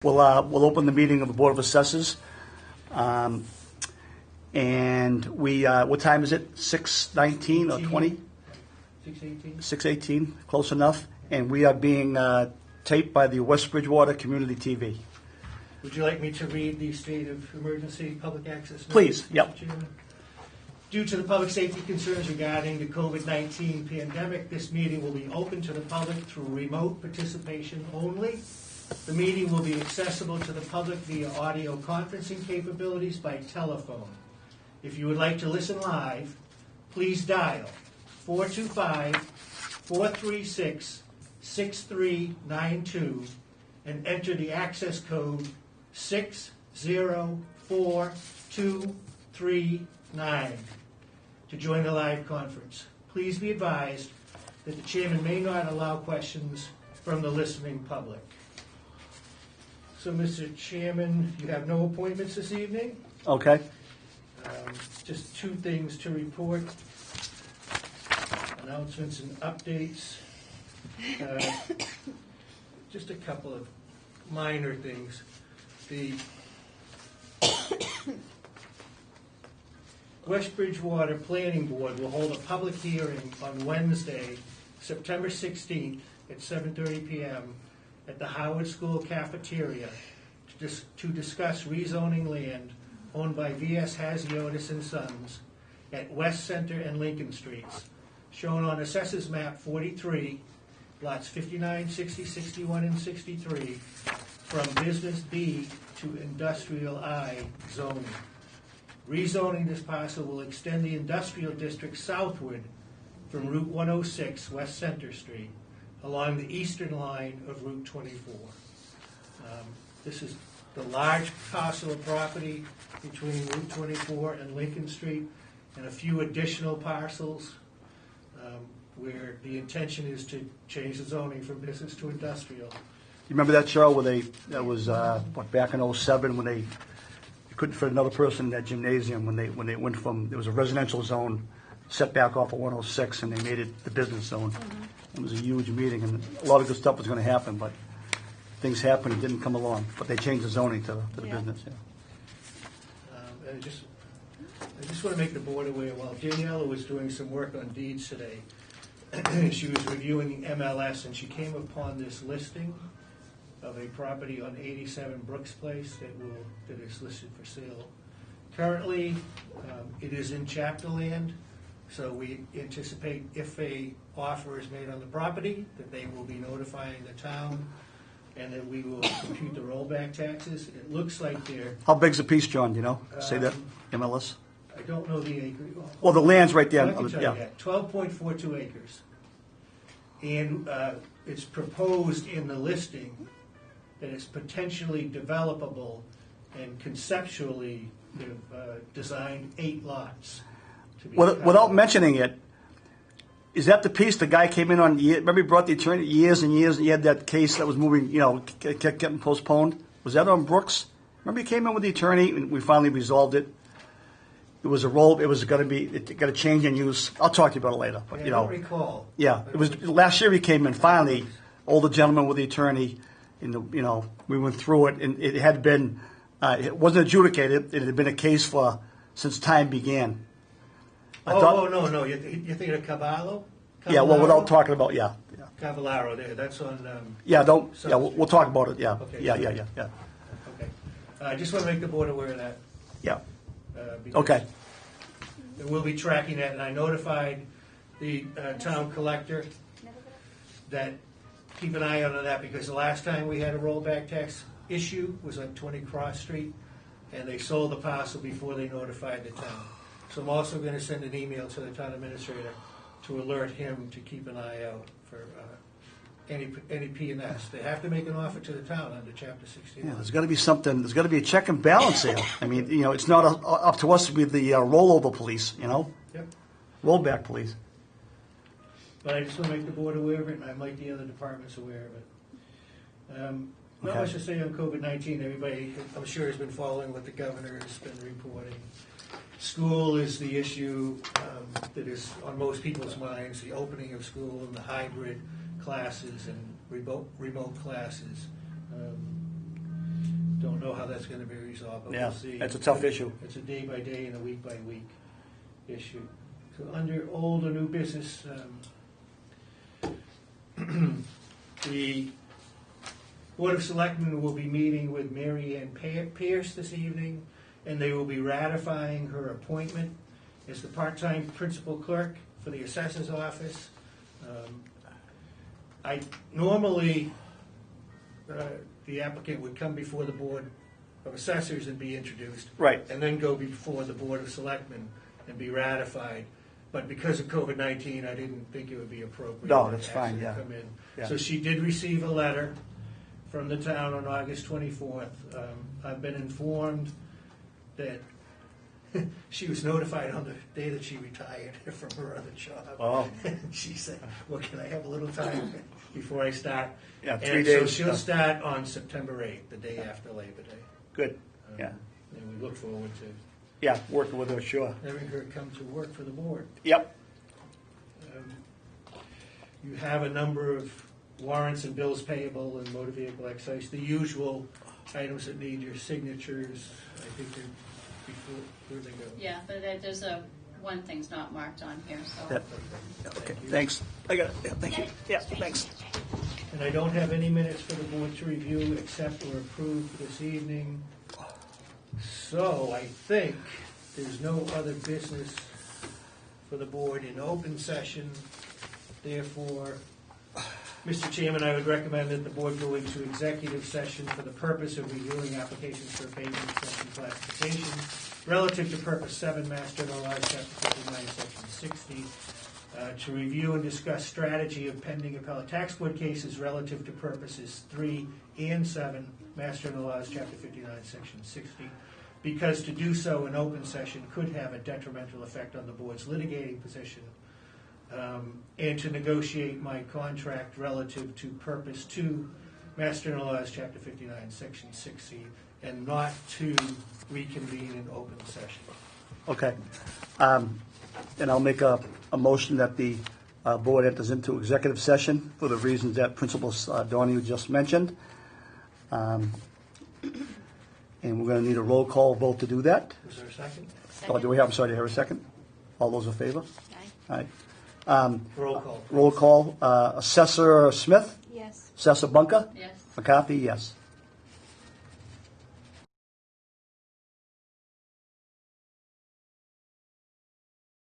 We'll open the meeting of the Board of Assessors. And what time is it? 6:19 or 20? 6:18. 6:18, close enough. And we are being taped by the West Bridgewater Community TV. Would you like me to read the state of emergency public access? Please, Mr. yep. Chairman? Due to the public safety concerns regarding the COVID-19 pandemic, this meeting will be open to the public through remote participation only. The meeting will be accessible to the public via audio conferencing capabilities by telephone. If you would like to listen live, please dial 425-436-6392 and enter the access code 604239 to join the live conference. Please be advised that the chairman may not allow questions from the listening public. So, Mr. Chairman, you have no appointments this evening. Okay. Just two things to report. Announcements and updates. Just a couple of minor things. The West Bridgewater Planning Board will hold a public hearing on Wednesday, September 16th at 7:30 p.m. at the Howard School cafeteria to discuss rezoning land owned by V.S. Hasiotis and Sons at West Center and Lincoln Streets, shown on Assessors Map 43, lots 59, 60, 61, and 63, from Business B to Industrial I zoning. Rezoning this parcel will extend the industrial district southward from Route 106, West Center Street, along the eastern line of Route 24. This is the large parcel of property between Route 24 and Lincoln Street, and a few additional parcels where the intention is to change the zoning from business to industrial. You remember that, Cheryl, where that was back in '07 when they couldn't fit another person in that gymnasium when they went from, there was a residential zone set back off of 106 and they made it the business zone. It was a huge meeting and a lot of good stuff was going to happen, but things happened and didn't come along. But they changed the zoning to the business. Yeah. I just want to make the board aware, while Daniela was doing some work on deeds today, she was reviewing the MLS and she came upon this listing of a property on 87 Brooks Place that is listed for sale. Currently, it is in chapter land, so we anticipate if a offer is made on the property, that they will be notifying the town and that we will compute the rollback taxes. It looks like they're... How big's the piece, John, do you know? Say that, MLS? I don't know the acre. Well, the land's right there. I can tell you that. 12.42 acres. And it's proposed in the listing that it's potentially developable, and conceptually they've designed 8 lots. To be Without mentioning it, is that the piece the guy came in on? Remember, he brought the attorney years and years, and he had that case that was moving, kept getting postponed. Was that on Brooks? Remember, he came in with the attorney, and we finally resolved it. It was a roll. It was going to be. It got a change in use. I'll talk to you about it later. But I don't recall. Yeah, it was last year. He came in finally, older gentleman with the attorney, and we went through it, and it had been. It wasn't adjudicated. It had been a case since time began. No! You're thinking of Cavallo? Yeah, well, without talking about Cavallaro, there. That's on. We'll talk about it. Yeah. Okay. Yeah. Okay. I just want to make the board aware of that. Yeah. Okay. We'll be tracking that, and I notified the town collector that keep an eye on that, because the last time we had a rollback tax issue was on 20 Cross Street, and they sold the parcel before they notified the town. So I'm also going to send an email to the town administrator to alert him to keep an eye out for any P&S. They have to make an offer to the town under Chapter 16. Yeah, there's got to be something. There's got to be a check and balance here. I mean, it's not up to us to be the rollover police. Yep. Rollback police. But I just want to make the board aware of it, and I'd like the other departments aware of it. Not much to say on COVID-19. Everybody, I'm sure, has been following what the governor has been reporting. School is the issue that is on most people's minds, the opening of school and the hybrid classes and remote classes. Don't know how that's gonna be resolved, but Yeah, we'll see. that's a tough issue. It's a day-by-day and a week-by-week issue. So under old or new business, the Board of Selectmen will be meeting with Mary Ann Pierce this evening, and they will be ratifying her appointment as the part-time principal clerk for the Assessors Office. Normally, the applicant would come before the Board of Assessors and be introduced. Right. And then go before the Board of Selectmen and be ratified. But because of COVID-19, I didn't think it would be appropriate. No, to that's ask fine, her to yeah. come in. Yeah. So she did receive a letter from the town on August 24th. I've been informed that she was notified on the day that she retired from her other job. Oh. She said, well, can I have a little time before I start? Yeah, 3 And days. so she'll start on September 8th, the day after Labor Day. Good, yeah. And we look forward to Yeah, working with her, sure. having her come to work for the board. Yep, You have a number of warrants and bills payable and motor vehicle excise, the usual items that need your signatures. I think they're before, where they go. Yeah, but there's one thing's not marked on here, so. Yep. Okay, thanks. I got it, yeah, thank you. Yeah, thanks. And I don't have any minutes for the board to review, accept, or approve this evening. So I think there's no other business for the board in open session. Therefore, Mr. Chairman, I would recommend that the board go into executive session for the purpose of reviewing applications for abatement, extension, classification, relative to purpose 7, Mass General Laws, Chapter 59, Section 60, to review and discuss strategy of pending appellate tax board cases relative to purposes 3 and 7, Mass General Laws, Chapter 59, Section 60, because to do so in open session could have a detrimental effect on the board's litigating position, and to negotiate my contract relative to purpose 2, Mass General Laws, Chapter 59, Section 60, and not to reconvene in open session. Okay. And I'll make a motion that the board enters into executive session for the reasons that Principal Donahue just mentioned. And we're going to need a roll call vote to do that. Is there a second? Oh, do we have, I'm sorry, do I have a second? All those in favor? Aye. Aye. Roll call. Roll call, Assessor Smith? Yes. Assessor Bunker? Yes. McCarthy, yes.